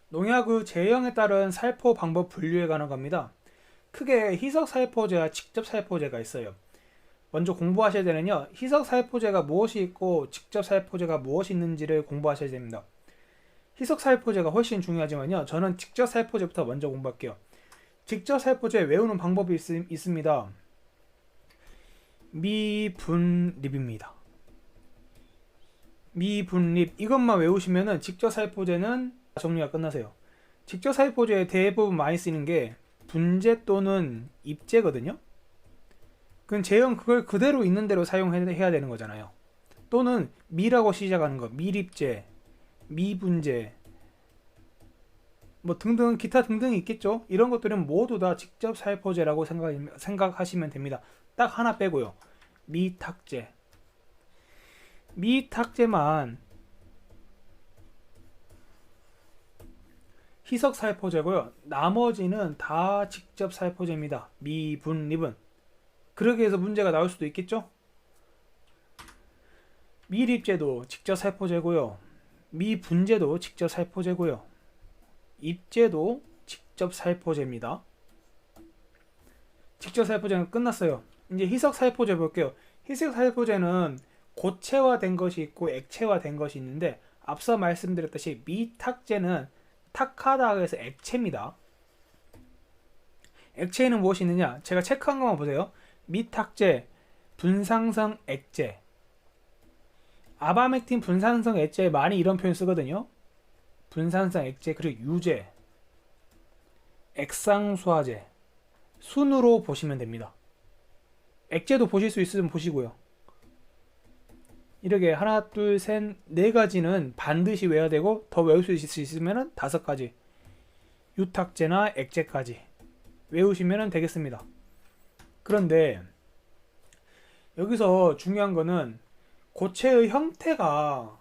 농약의 제형에 따른 살포 방법 분류에 관한 겁니다. 크게 희석 살포제와 직접 살포제가 있어요. 먼저 공부하셔야 되는요. 희석 살포제가 무엇이 있고 직접 살포제가 무엇이 있는지를 공부하셔야 됩니다. 희석 살포제가 훨씬 중요하지만요. 저는 직접 살포제부터 먼저 공부할게요. 직접 살포제 외우는 방법이 있습니다. 미분립입니다. 미분립 이것만 외우시면은 직접 살포제는 정리가 끝나세요. 직접 살포제에 대부분 많이 쓰이는 게 분재 또는 입재거든요. 그럼 제형 그걸 그대로 있는 대로 사용해야 되는 거잖아요. 또는 미라고 시작하는 거, 밀입재, 미분재, 뭐 등등 기타 등등이 있겠죠. 이런 것들은 모두 다 직접 살포제라고 생각하시면 됩니다. 딱 하나 빼고요. 미탁제. 미탁제만 희석 살포제고요. 나머지는 다 직접 살포제입니다. 미분립은. 그러기 위해서 문제가 나올 수도 있겠죠? 밀입제도 직접 살포제고요. 미분제도 직접 살포제고요. 입제도 직접 살포제입니다. 직접 살포제는 끝났어요. 이제 희석 살포제 볼게요. 희석 살포제는 고체화된 것이 있고 액체화된 것이 있는데 앞서 말씀드렸듯이 미탁제는 탁하다 해서 액체입니다. 액체에는 무엇이 있느냐? 제가 체크한 것만 보세요. 미탁제, 분산성 액제, 아바맥틴 분산성 액제에 많이 이런 표현 쓰거든요. 분산성 액제, 그리고 유제, 액상수화제, 순으로 보시면 됩니다. 액제도 보실 수 있으면 보시고요. 이렇게 하나, 둘, 셋, 네 가지는 반드시 외워야 되고 더 외울 수 있으면 다섯 가지, 유탁제나 액제까지 외우시면 되겠습니다. 그런데 여기서 중요한 거는 고체의 형태로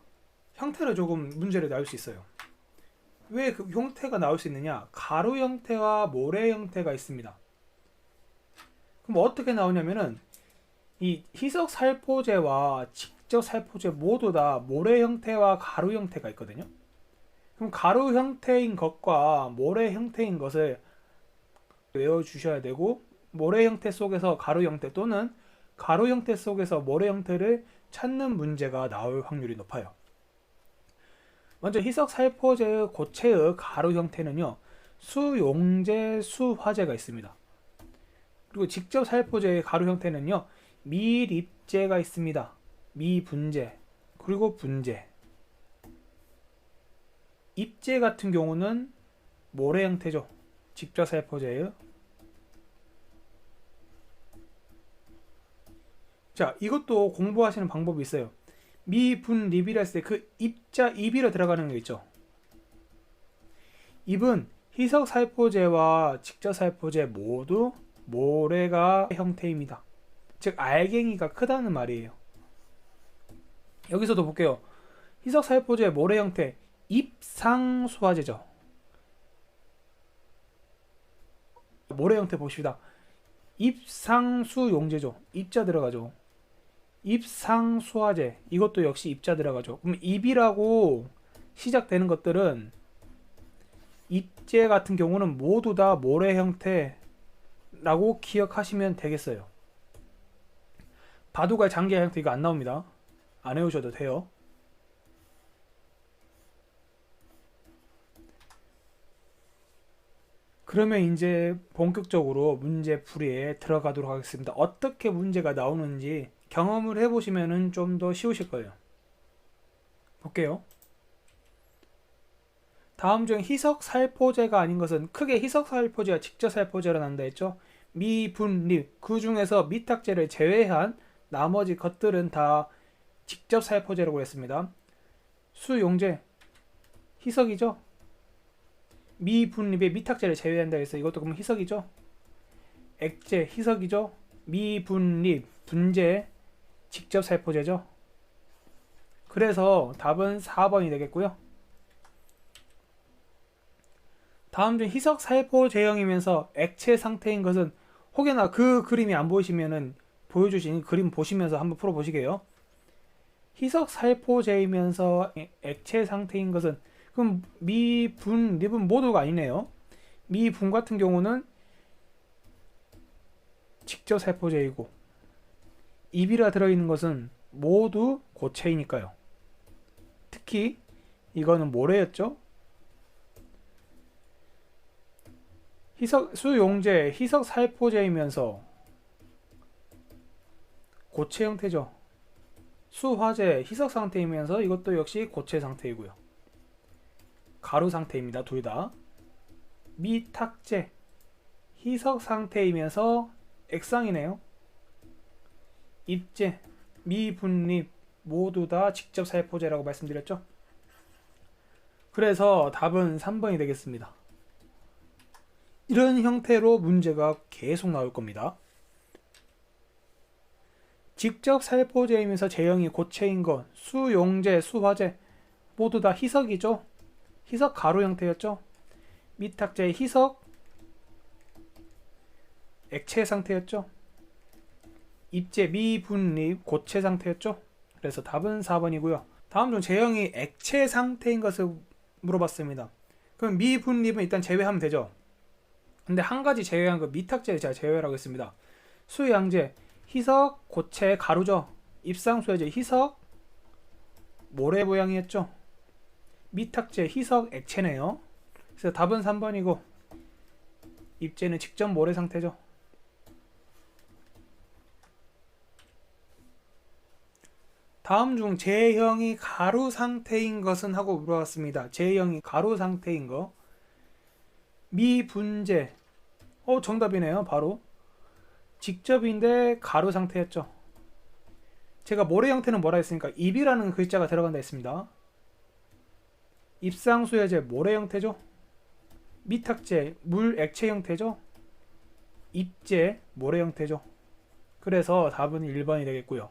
조금 문제를 나올 수 있어요. 왜 그 형태가 나올 수 있느냐? 가루 형태와 모래 형태가 있습니다. 그럼 어떻게 나오냐면은 이 희석 살포제와 직접 살포제 모두 다 모래 형태와 가루 형태가 있거든요. 그럼 가루 형태인 것과 모래 형태인 것을 외워주셔야 되고, 모래 형태 속에서 가루 형태 또는 가루 형태 속에서 모래 형태를 찾는 문제가 나올 확률이 높아요. 먼저 희석 살포제의 고체의 가루 형태는요, 수용제, 수화제가 있습니다. 그리고 직접 살포제의 가루 형태는요, 밀입제가 있습니다. 미분제, 그리고 분제. 입제 같은 경우는 모래 형태죠. 직접 살포제예요. 자, 이것도 공부하시는 방법이 있어요. 미분립이라 했을 때 그 입자, 입이라 들어가는 거 있죠. 입은 희석 살포제와 직접 살포제 모두 모래가 형태입니다. 즉 알갱이가 크다는 말이에요. 여기서도 볼게요. 희석 살포제 모래 형태 입상수화제죠. 모래 형태 봅시다. 입상수용제죠. 입자 들어가죠. 입상수화제 이것도 역시 입자 들어가죠. 그럼 입이라고 시작되는 것들은 입제 같은 경우는 모두 다 모래 형태라고 기억하시면 되겠어요. 바둑알 장기 형태 이거 안 나옵니다. 안 외우셔도 돼요. 그러면 이제 본격적으로 문제 풀이에 들어가도록 하겠습니다. 어떻게 문제가 나오는지 경험을 해보시면 좀 더 쉬우실 거예요. 볼게요. 다음 중 희석 살포제가 아닌 것은 크게 희석 살포제와 직접 살포제로 난다 했죠. 미분립, 그 중에서 미탁제를 제외한 나머지 것들은 다 직접 살포제라고 했습니다. 수용제, 희석이죠. 미분립에 미탁제를 제외한다 해서 이것도 그럼 희석이죠. 액제, 희석이죠. 미분립, 분재, 직접 살포제죠. 그래서 답은 4번이 되겠고요. 다음 중 희석 살포 제형이면서 액체 상태인 것은, 혹여나 그 그림이 안 보이시면은 보여주신 그림 보시면서 한번 풀어보시게요. 희석 살포제이면서 액체 상태인 것은 그럼 미, 분, 립은 모두가 아니네요. 미, 분 같은 경우는 직접 살포제이고 입이라 들어있는 것은 모두 고체이니까요. 특히 이거는 모래였죠. 수용제, 희석 살포제이면서 고체 형태죠. 수화제, 희석 상태이면서 이것도 역시 고체 상태이고요. 가루 상태입니다. 둘 다. 미탁제, 희석 상태이면서 액상이네요. 입제, 미분립 모두 다 직접 살포제라고 말씀드렸죠. 그래서 답은 3번이 되겠습니다. 이런 형태로 문제가 계속 나올 겁니다. 직접 살포제이면서 제형이 고체인 것, 수용제, 수화제 모두 다 희석이죠. 희석 가루 형태였죠. 미탁제 희석 액체 상태였죠. 입제 미분립 고체 상태였죠. 그래서 답은 4번이고요. 다음 중 제형이 액체 상태인 것을 물어봤습니다. 그럼 미분립은 일단 제외하면 되죠. 근데 한 가지 제외한 거 미탁제 제가 제외라고 했습니다. 수양제 희석 고체 가루죠. 입상수야제 희석 모래 모양이었죠. 미탁제 희석 액체네요. 그래서 답은 3번이고 입제는 직접 모래 상태죠. 다음 중 제형이 가루 상태인 것은 하고 물어봤습니다. 제형이 가루 상태인 거 미분제 정답이네요. 바로 직접인데 가루 상태였죠. 제가 모래 형태는 뭐라 했으니까 입이라는 글자가 들어간다 했습니다. 입상수야제 모래 형태죠. 미탁제 물 액체 형태죠. 입제 모래 형태죠. 그래서 답은 1번이 되겠고요.